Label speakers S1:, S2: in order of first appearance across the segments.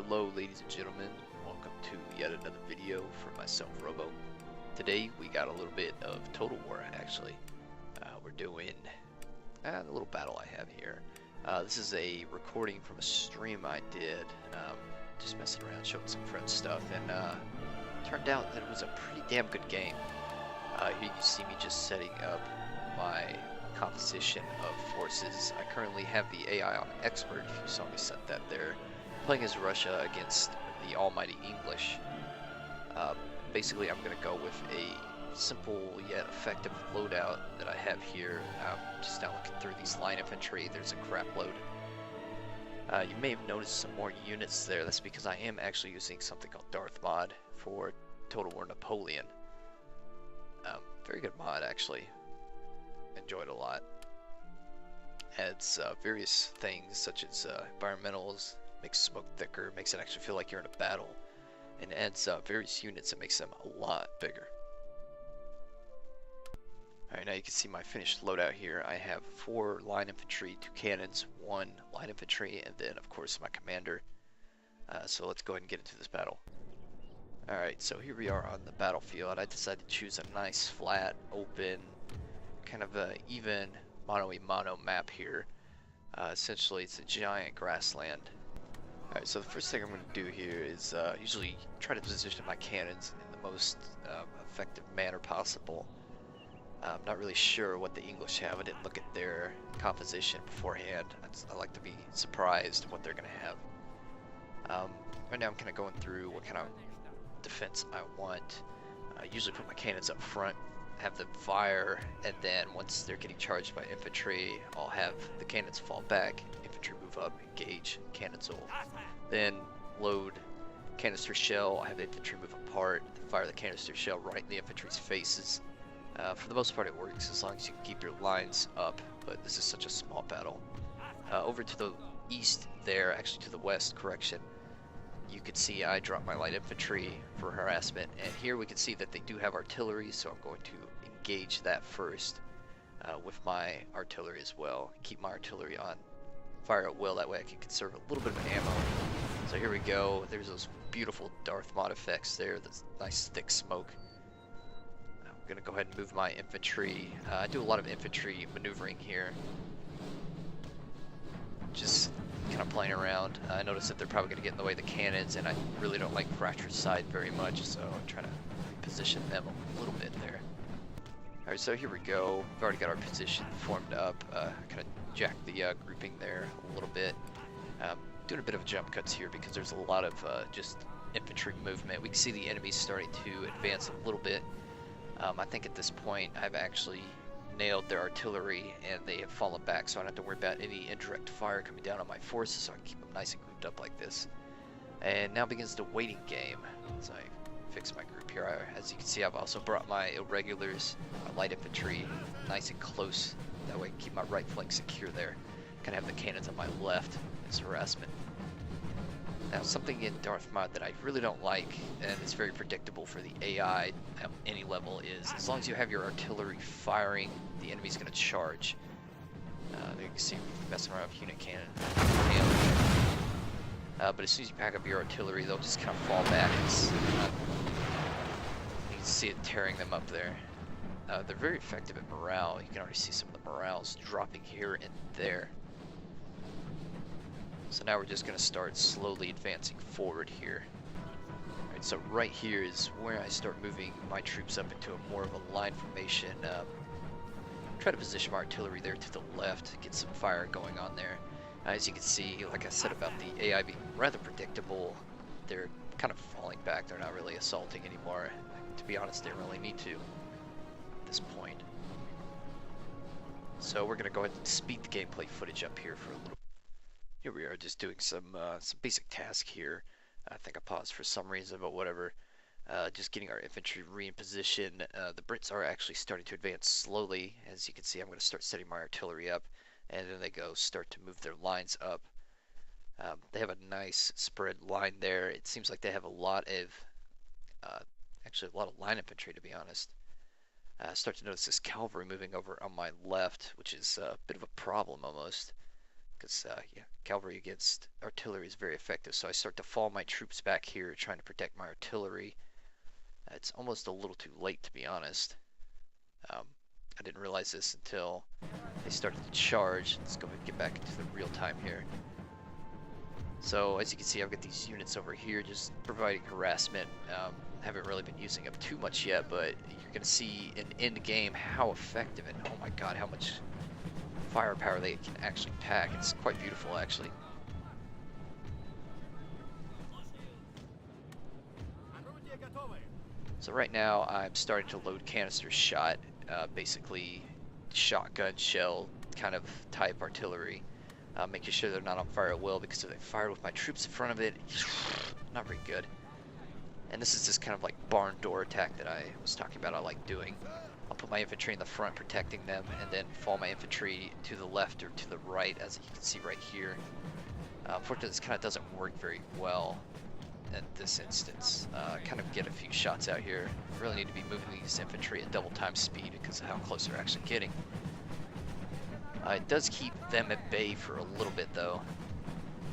S1: Hello ladies and gentlemen, welcome to yet another video for myself, Robo. Today we got a little bit of Total War actually. We're doing a little battle I have here. This is a recording from a stream I did, just messing around, showing some friends stuff, and turned out that it was a pretty damn good game. Here you can see me just setting up my composition of forces. I currently have the AI on Expert, if you saw me set that there. Playing as Russia against the almighty English. Basically, I'm going to go with a simple yet effective loadout that I have here. Just now looking through these line infantry, there's a crap load. You may have noticed some more units there. That's because I am actually using something called Darth mod for Total War Napoleon. Very good mod, actually. Enjoyed a lot. Adds various things such as environmentals, makes smoke thicker, makes it actually feel like you're in a battle, and adds various units that makes them a lot bigger. Alright, now you can see my finished loadout here. I have 4 line infantry, 2 cannons, 1 line infantry, and then of course my commander. So let's go ahead and get into this battle. Alright, so here we are on the battlefield. I decided to choose a nice, flat, open, kind of a even mono-a-mono map here. Essentially it's a giant grassland. Alright, so the first thing I'm going to do here is usually try to position my cannons in the most effective manner possible. I'm not really sure what the English have. I didn't look at their composition beforehand. I like to be surprised what they're going to have. Right now I'm kind of going through what kind of defense I want. I usually put my cannons up front, have them fire, and then once they're getting charged by infantry, I'll have the cannons fall back, infantry move up, engage, cannons will then load canister shell, I have the infantry move apart, fire the canister shell right in the infantry's faces. For the most part it works as long as you can keep your lines up, but this is such a small battle. Over to the east there, actually to the west, correction, you can see I dropped my light infantry for harassment, and here we can see that they do have artillery, so I'm going to engage that first with my artillery as well. Keep my artillery on fire at will, that way I can conserve a little bit of ammo. So here we go, there's those beautiful Darth mod effects there, that's nice thick smoke. I'm going to go ahead and move my infantry. I do a lot of infantry maneuvering here. Just kind of playing around. I notice that they're probably going to get in the way of the cannons, and I really don't like fratricide very much, so I'm trying to position them a little bit there. Alright, so here we go. We've already got our position formed up. Kind of jack the grouping there a little bit. Doing a bit of jump cuts here because there's a lot of just infantry movement. We can see the enemies starting to advance a little bit. I think at this point I've actually nailed their artillery and they have fallen back, so I don't have to worry about any indirect fire coming down on my forces, so I can keep them nice and grouped up like this. And now begins the waiting game. So I fix my group here. As you can see, I've also brought my irregulars, my light infantry, nice and close. That way I can keep my right flank secure there. Kind of have the cannons on my left as harassment. Now, something in Darth mod that I really don't like, and it's very predictable for the AI at any level, is as long as you have your artillery firing, the enemy's going to charge. There you can see messing around with unit cannon. But as soon as you pack up your artillery, they'll just kind of fall back. You can see it tearing them up there. They're very effective at morale. You can already see some of the morales dropping here and there. So now we're just going to start slowly advancing forward here. Alright, so right here is where I start moving my troops up into a more of a line formation. Try to position my artillery there to the left, get some fire going on there. As you can see, like I said about the AI being rather predictable, they're kind of falling back. They're not really assaulting anymore. To be honest, they don't really need to at this point. So we're going to go ahead and speed the gameplay footage up here for a little. Here we are just doing some basic task here. I think I paused for some reason, but whatever. Just getting our infantry in position. The Brits are actually starting to advance slowly. As you can see, I'm going to start setting my artillery up, and then they start to move their lines up. They have a nice spread line there. It seems like they have a lot of, actually a lot of line infantry, to be honest. Start to notice this cavalry moving over on my left, which is a bit of a problem almost. because yeah, cavalry against artillery is very effective. So I start to fall my troops back here, trying to protect my artillery. It's almost a little too late, to be honest. I didn't realize this until they started to charge. Let's go ahead and get back into the real time here. So as you can see, I've got these units over here just providing harassment. Haven't really been using them too much yet, but you're going to see in end game how effective and oh my god, how much firepower they can actually pack. It's quite beautiful, actually. So right now I'm starting to load canister shot, basically shotgun shell kind of type artillery, making sure they're not on fire at will, because if they fired with my troops in front of it, not very good. And this is just kind of like barn door attack that I was talking about I like doing. I'll put my infantry in the front protecting them, and then fall my infantry to the left or to the right, as you can see right here. Unfortunately, this kind of doesn't work very well in this instance. Kind of get a few shots out here. Really need to be moving these infantry at double time speed because of how close they're actually getting. It does keep them at bay for a little bit though.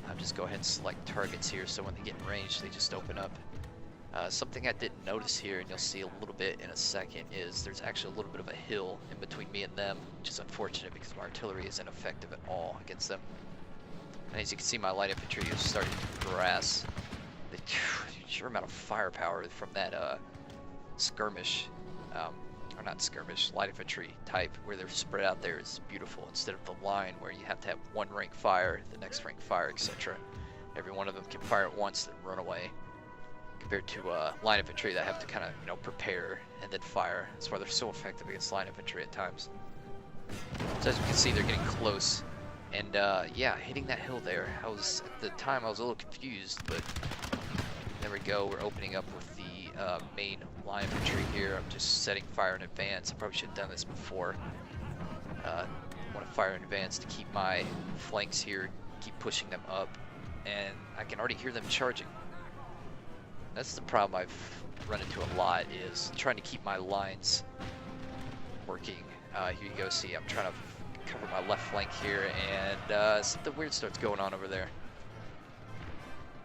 S1: I'll just go ahead and select targets here so when they get in range they just open up. Something I didn't notice here, and you'll see a little bit in a second, is there's actually a little bit of a hill in between me and them, which is unfortunate because my artillery isn't effective at all against them. And as you can see, my light infantry is starting to harass. The sheer amount of firepower from that skirmish, or not skirmish, light infantry type, where they're spread out there is beautiful, instead of the line where you have to have one rank fire, the next rank fire, etc. Every one of them can fire at once, then run away. Compared to line infantry that have to kind of, you know, prepare and then fire. That's why they're so effective against line infantry at times. So as you can see, they're getting close, and yeah, hitting that hill there. At the time I was a little confused, but there we go. We're opening up with the main line infantry here. I'm just setting fire in advance. I probably should have done this before. I want to fire in advance to keep my flanks here, keep pushing them up, and I can already hear them charging. That's the problem I've run into a lot, is trying to keep my lines working. Here you go, see, I'm trying to cover my left flank here, and something weird starts going on over there.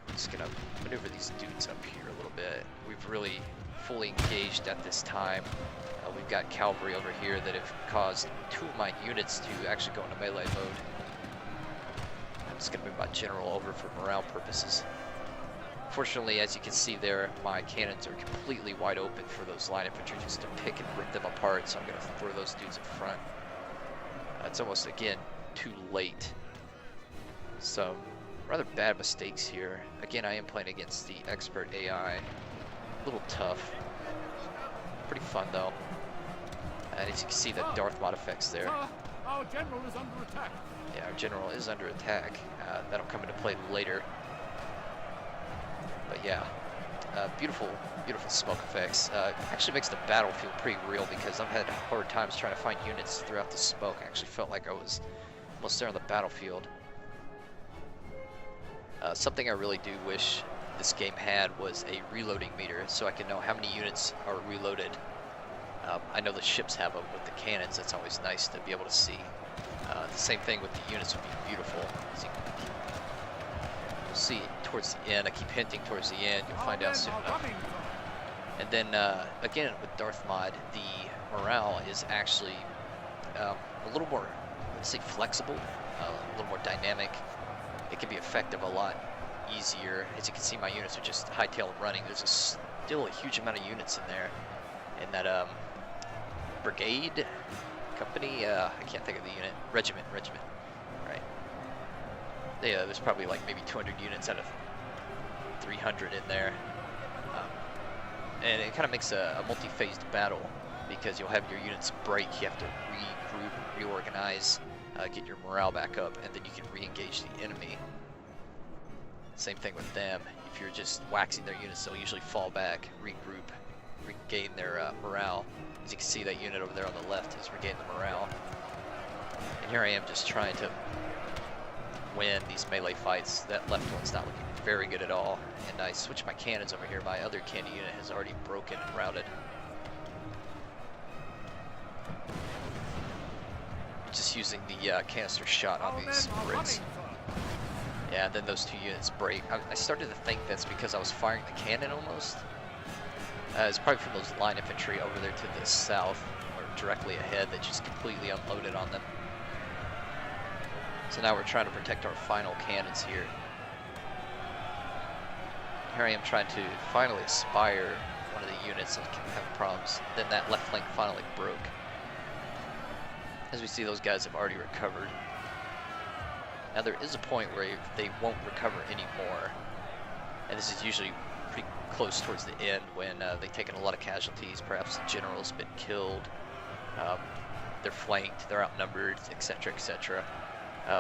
S1: I'm just gonna maneuver these dudes up here a little bit. We've really fully engaged at this time. We've got cavalry over here that have caused 2 of my units to actually go into melee mode. I'm just gonna move my general over for morale purposes. Fortunately, as you can see there, my cannons are completely wide open for those line infantry just to pick and rip them apart, so I'm going to throw those dudes in front. It's almost, again, too late. Some rather bad mistakes here. Again, I am playing against the expert AI. A little tough. Pretty fun, though. And as you can see, the Darth mod effects there.
S2: Our general is under attack.
S1: Yeah, our general is under attack. That'll come into play later. But yeah, beautiful, beautiful smoke effects. Actually makes the battlefield pretty real, because I've had hard times trying to find units throughout the smoke. I actually felt like I was almost there on the battlefield. Something I really do wish this game had was a reloading meter, so I can know how many units are reloaded. I know the ships have them with the cannons. That's always nice to be able to see. The same thing with the units would be beautiful. You'll see towards the end. I keep hinting towards the end. You'll find out soon enough. And then again with Darth mod, the morale is actually a little more, let's say, flexible, a little more dynamic. It can be effective a lot easier. As you can see, my units are just hightail running. There's still a huge amount of units in there. In that brigade, company, I can't think of the unit, regiment, right? Yeah, there's probably like maybe 200 units out of 300 in there. And it kind of makes a multi-phased battle, because you'll have your units break, you have to regroup, reorganize, get your morale back up, and then you can re-engage the enemy. Same thing with them. If you're just waxing their units, they'll usually fall back, regroup, regain their morale. As you can see, that unit over there on the left has regained the morale. And here I am just trying to win these melee fights. That left one's not looking very good at all. And I switched my cannons over here. My other cannon unit has already broken and routed. Which is just using the canister shot on
S2: Our men
S1: these
S2: are running,
S1: Brits.
S2: sir.
S1: Yeah, and then those 2 units break. I started to think that's because I was firing the cannon almost. It's probably from those line infantry over there to the south, or directly ahead, that just completely unloaded on them. So now we're trying to protect our final cannons here. Here I am trying to finally aspire one of the units that kept having problems. Then that left flank finally broke. As we see, those guys have already recovered. Now there is a point where they won't recover anymore, and this is usually pretty close towards the end when they've taken a lot of casualties. Perhaps the general's been killed, they're flanked, they're outnumbered, etc., etc.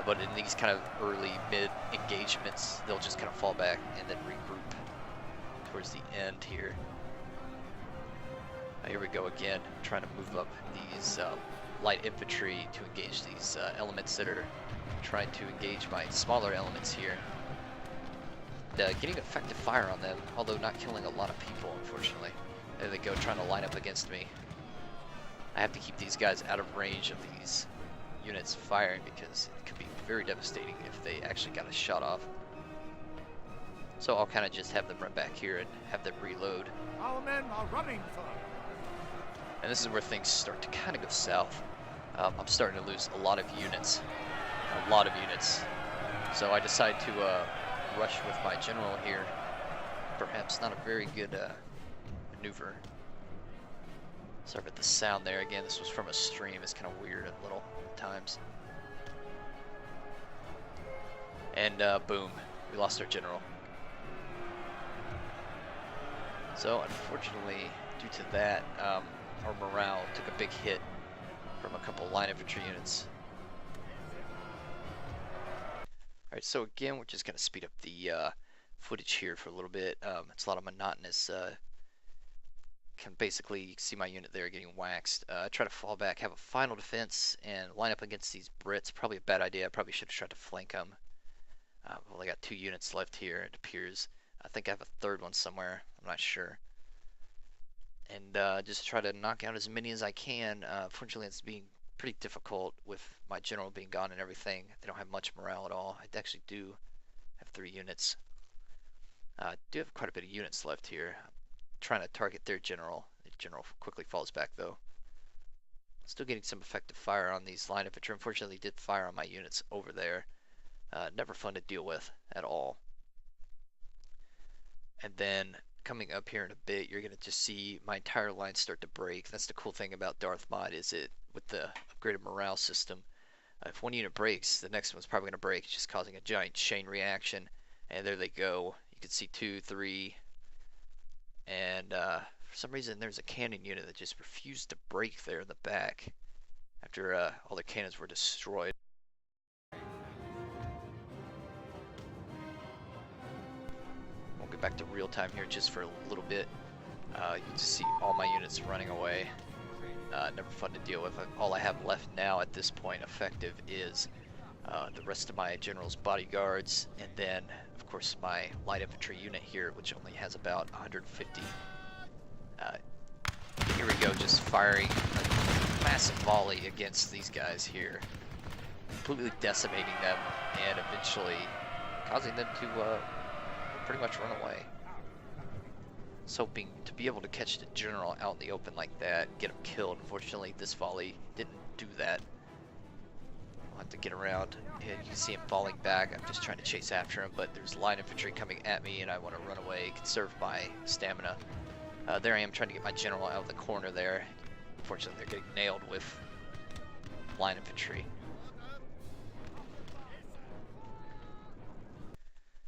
S1: But in these kind of early mid engagements, they'll just kind of fall back and then regroup towards the end here. Here we go again, trying to move up these light infantry to engage these elements that are trying to engage my smaller elements here. Getting effective fire on them, although not killing a lot of people, unfortunately. There they go, trying to line up against me. I have to keep these guys out of range of these units firing because it could be very devastating if they actually got a shot off. So I'll kind of just have them run back here and have them reload.
S2: Our men are running, sir.
S1: And this is where things start to kind of go south. I'm starting to lose a lot of units. So I decide to rush with my general here. Perhaps not a very good maneuver. Sorry about the sound there. Again, this was from a stream. It's kind of weird a little at times. And boom, we lost our general. So unfortunately, due to that, our morale took a big hit from a couple line infantry units. Alright, so again, we're just going to speed up the footage here for a little bit. It's a lot of monotonous. Can basically see my unit there getting waxed. Try to fall back, have a final defense, and line up against these Brits. Probably a bad idea. I probably should have tried to flank them. I've only got 2 units left here, it appears. I think I have a third one somewhere. I'm not sure. And just try to knock out as many as I can. Fortunately, it's being pretty difficult with my general being gone and everything. They don't have much morale at all. I actually do have 3 units. I do have quite a bit of units left here. I'm trying to target their general. The general quickly falls back though. Still getting some effective fire on these line infantry. Unfortunately, they did fire on my units over there. Never fun to deal with at all. And then coming up here in a bit, you're going to just see my entire line start to break. That's the cool thing about Darth mod, is it with the upgraded morale system, if one unit breaks, the next one's probably going to break. It's just causing a giant chain reaction. And there they go. You can see 2, 3, and for some reason there's a cannon unit that just refused to break there in the back after all their cannons were destroyed. We'll get back to real time here just for a little bit. You just see all my units running away. Never fun to deal with. All I have left now at this point effective is the rest of my general's bodyguards, and then of course my light infantry unit here, which only has about 150. Here we go, just firing a massive volley against these guys here, completely decimating them and eventually causing them to pretty much run away. I was hoping to be able to catch the general out in the open like that, get him killed. Unfortunately, this volley didn't do that. I'll have to get around. Yeah, you can see him falling back. I'm just trying to chase after him, but there's line infantry coming at me and I want to run away, conserve my stamina. There I am trying to get my general out of the corner there. Unfortunately, they're getting nailed with line infantry.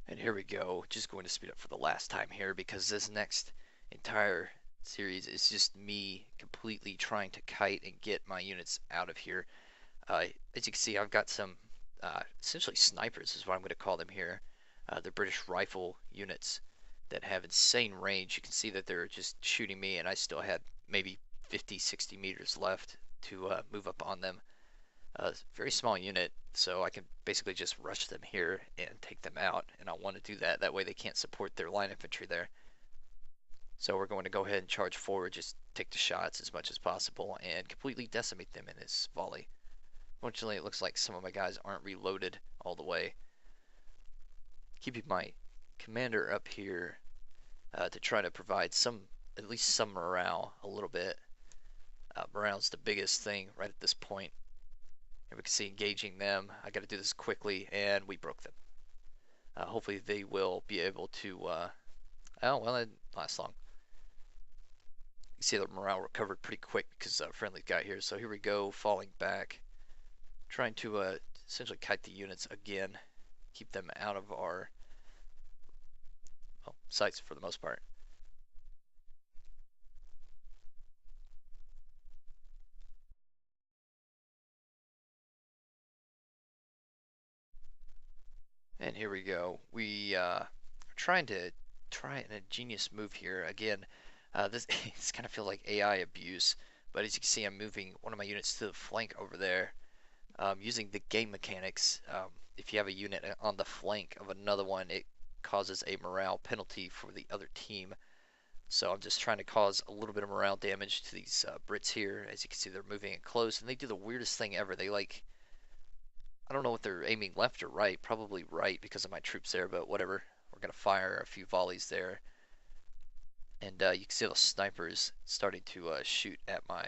S1: And here we go, just going to speed up for the last time here because this next entire series is just me completely trying to kite and get my units out of here. As you can see, I've got some essentially snipers is what I'm going to call them here. They're British rifle units that have insane range. You can see that they're just shooting me and I still had maybe 50, 60 meters left to move up on them. Very small unit, so I can basically just rush them here and take them out, and I want to do that. That way they can't support their line infantry there. So we're going to go ahead and charge forward, just take the shots as much as possible, and completely decimate them in this volley. Fortunately, it looks like some of my guys aren't reloaded all the way. Keeping my commander up here to try to provide at least some morale a little bit. Morale's the biggest thing right at this point. And we can see engaging them. I got to do this quickly, and we broke them. Hopefully they will be able to, oh, well, it didn't last long. You see the morale recovered pretty quick because friendly got here. So here we go, falling back. Trying to essentially kite the units again. Keep them out of our sights for the most part. And here we go. We are trying to try an ingenious move here. Again, this kind of feels like AI abuse, but as you can see, I'm moving one of my units to the flank over there, using the game mechanics. If you have a unit on the flank of another one, it causes a morale penalty for the other team. So I'm just trying to cause a little bit of morale damage to these Brits here. As you can see, they're moving it close, and they do the weirdest thing ever. They like, I don't know what they're aiming, left or right, probably right because of my troops there, but whatever. We're going to fire a few volleys there. And you can see those snipers starting to shoot at my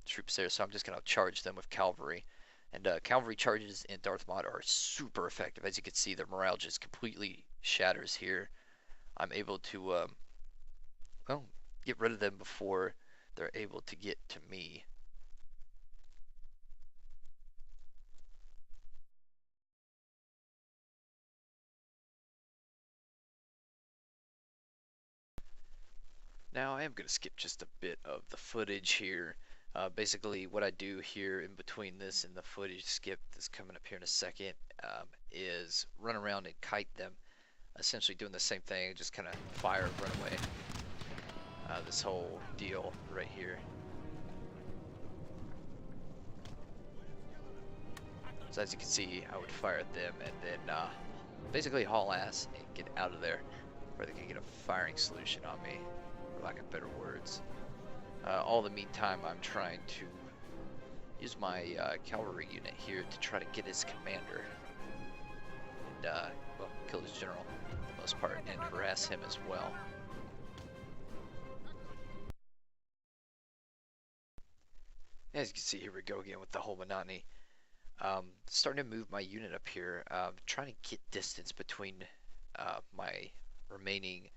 S1: troops there, so I'm just going to charge them with cavalry. And cavalry charges in Darth mod are super effective. As you can see, their morale just completely shatters here. I'm able to, well, get rid of them before they're able to get to me. Now I am going to skip just a bit of the footage here. Basically what I do here in between this and the footage skip that's coming up here in a second is run around and kite them. Essentially doing the same thing, just kind of fire, run away. This whole deal right here. So as you can see, I would fire at them and then basically haul ass and get out of there where they can get a firing solution on me, for lack of better words. All the meantime, I'm trying to use my cavalry unit here to try to get his commander and, well, kill his general for the most part and harass him as well. As you can see, here we go again with the whole monotony. Starting to move my unit up here, trying to get distance between my remaining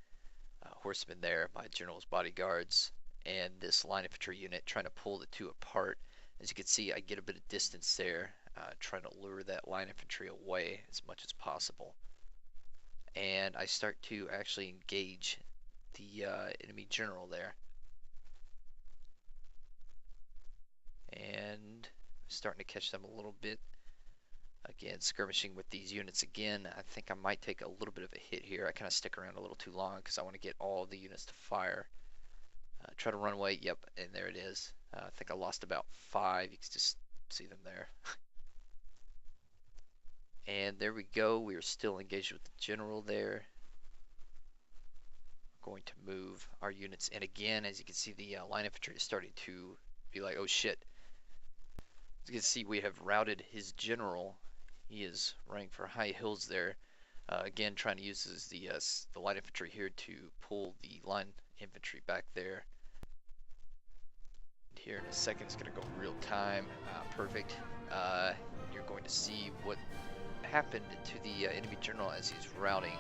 S1: horsemen there, my general's bodyguards, and this line infantry unit, trying to pull the two apart. As you can see, I get a bit of distance there, trying to lure that line infantry away as much as possible. And I start to actually engage the enemy general there. And starting to catch them a little bit. Again, skirmishing with these units again. I think I might take a little bit of a hit here. I kind of stick around a little too long because I want to get all the units to fire. Try to run away. Yep, and there it is. I think I lost about 5. You can just see them there. And there we go. We are still engaged with the general there. We're going to move our units in again. As you can see, the line infantry is starting to be like, oh shit. As you can see, we have routed his general. He is running for high hills there. Again, trying to use the light infantry here to pull the line infantry back there. And here in a second, it's going to go real time. Perfect. You're going to see what happened to the enemy general as he's routing.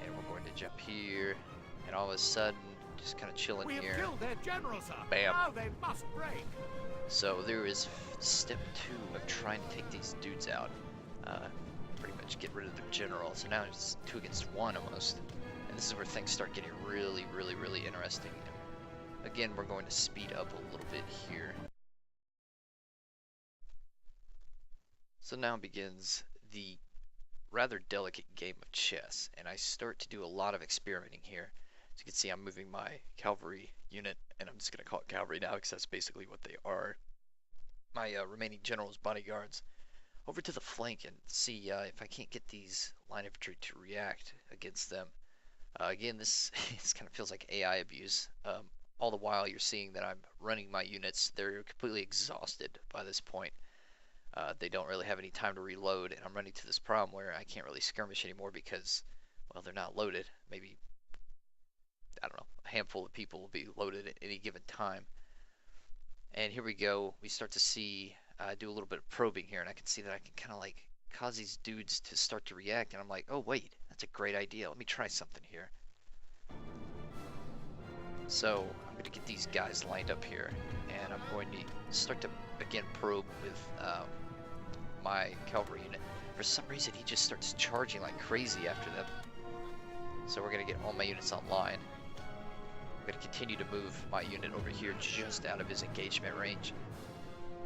S1: And we're going to jump here. And all of a sudden, just kind of chilling here.
S2: We have killed their general, sir.
S1: Bam.
S2: Now they must break.
S1: So there is step 2 of trying to take these dudes out. Pretty much get rid of their general. So now it's 2 against 1 almost. And this is where things start getting really, really, really interesting. And again, we're going to speed up a little bit here. So now begins the rather delicate game of chess. And I start to do a lot of experimenting here. As you can see, I'm moving my cavalry unit, and I'm just going to call it cavalry now because that's basically what they are. My remaining general's bodyguards over to the flank and see if I can't get these line infantry to react against them. Again, this kind of feels like AI abuse. All the while you're seeing that I'm running my units. They're completely exhausted by this point. They don't really have any time to reload, and I'm running to this problem where I can't really skirmish anymore because, well, they're not loaded. Maybe, I don't know, a handful of people will be loaded at any given time. And here we go. We start to see, do a little bit of probing here, and I can see that I can kind of like cause these dudes to start to react, and I'm like, oh wait, that's a great idea. Let me try something here. So I'm going to get these guys lined up here, and I'm going to start to again probe with my cavalry unit. For some reason, he just starts charging like crazy after them. So we're going to get all my units online. I'm going to continue to move my unit over here just out of his engagement range.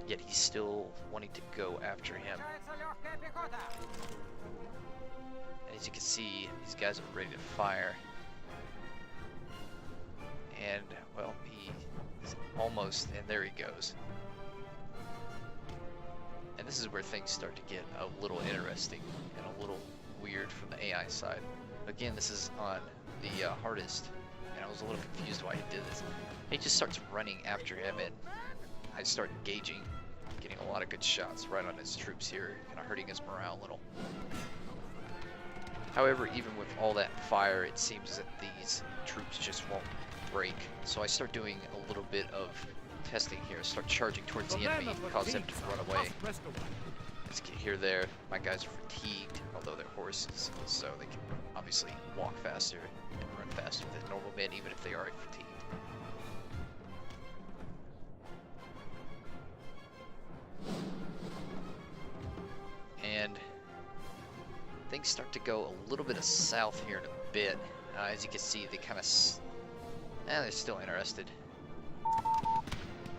S1: Yet he's still wanting to go after him. And as you can see, these guys are ready to fire. And, well, he's almost, and there he goes. And this is where things start to get a little interesting and a little weird from the AI side. Again, this is on the hardest, and I was a little confused why he did this. He just starts running after him, and I start engaging, getting a lot of good shots right on his troops here, kind of hurting his morale a little. However, even with all that fire, it seems that these troops just won't break. So I start doing a little bit of testing here, start charging towards the enemy, cause them to run away. As you can hear there, my guys are fatigued, although they're horses, so they can obviously walk faster and run faster than normal men, even if they are fatigued. And things start to go a little bit of south here in a bit. As you can see, they kind of, they're still interested. I'm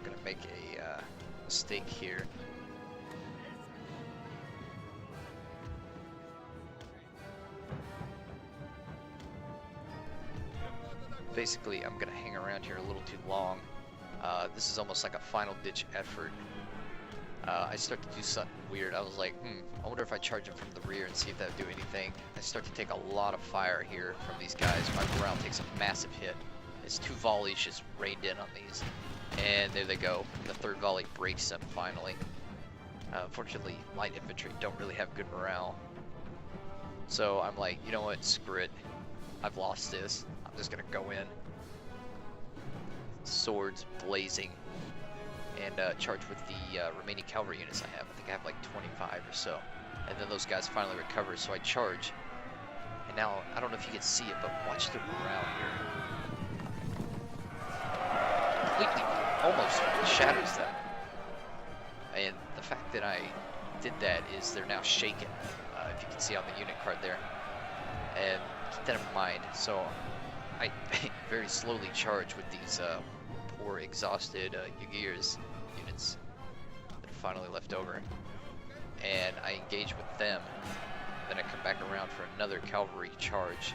S1: gonna make a mistake here. Basically, I'm gonna hang around here a little too long. This is almost like a final ditch effort. I start to do something weird. I was like, I wonder if I charge them from the rear and see if that would do anything. I start to take a lot of fire here from these guys. My morale takes a massive hit. It's 2 volleys just rained in on these. And there they go. The 3rd volley breaks them finally. Fortunately, light infantry don't really have good morale. So I'm like, you know what, screw it. I've lost this. I'm just gonna go in. Swords blazing. And charge with the remaining cavalry units I have. I think I have like 25 or so. And then those guys finally recover, so I charge. And now, I don't know if you can see it, but watch the morale here. Completely, almost shatters them. And the fact that I did that is they're now shaken, if you can see on the unit card there. And keep that in mind. So I very slowly charge with these poor, exhausted Yagirs units that are finally left over. And I engage with them. Then I come back around for another cavalry charge.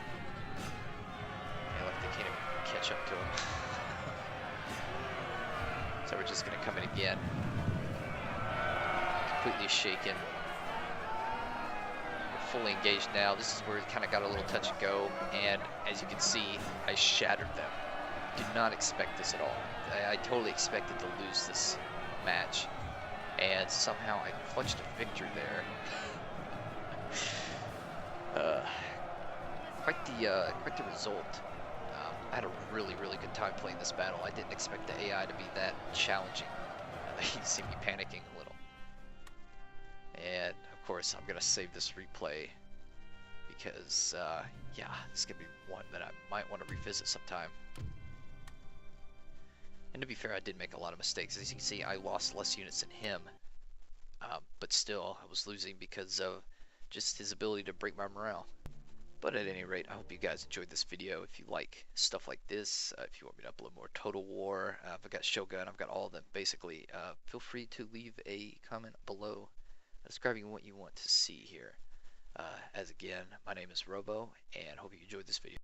S1: And like they can't even catch up to them. So we're just gonna come in again. Completely shaken. We're fully engaged now. This is where it kind of got a little touch and go. And as you can see, I shattered them. Did not expect this at all. I totally expected to lose this match. And somehow I clutched a victory there. Quite the result. I had a really good time playing this battle. I didn't expect the AI to be that challenging. You see me panicking a little. And of course, I'm gonna save this replay because, yeah, this is gonna be one that I might want to revisit sometime. And to be fair, I did make a lot of mistakes. As you can see, I lost less units than him, but still, I was losing because of just his ability to break my morale. But at any rate, I hope you guys enjoyed this video. If you like stuff like this, if you want me to upload more Total War, I've got Shogun, I've got all of them basically, feel free to leave a comment below describing what you want to see here. As again, my name is Robo, and hope you enjoyed this video.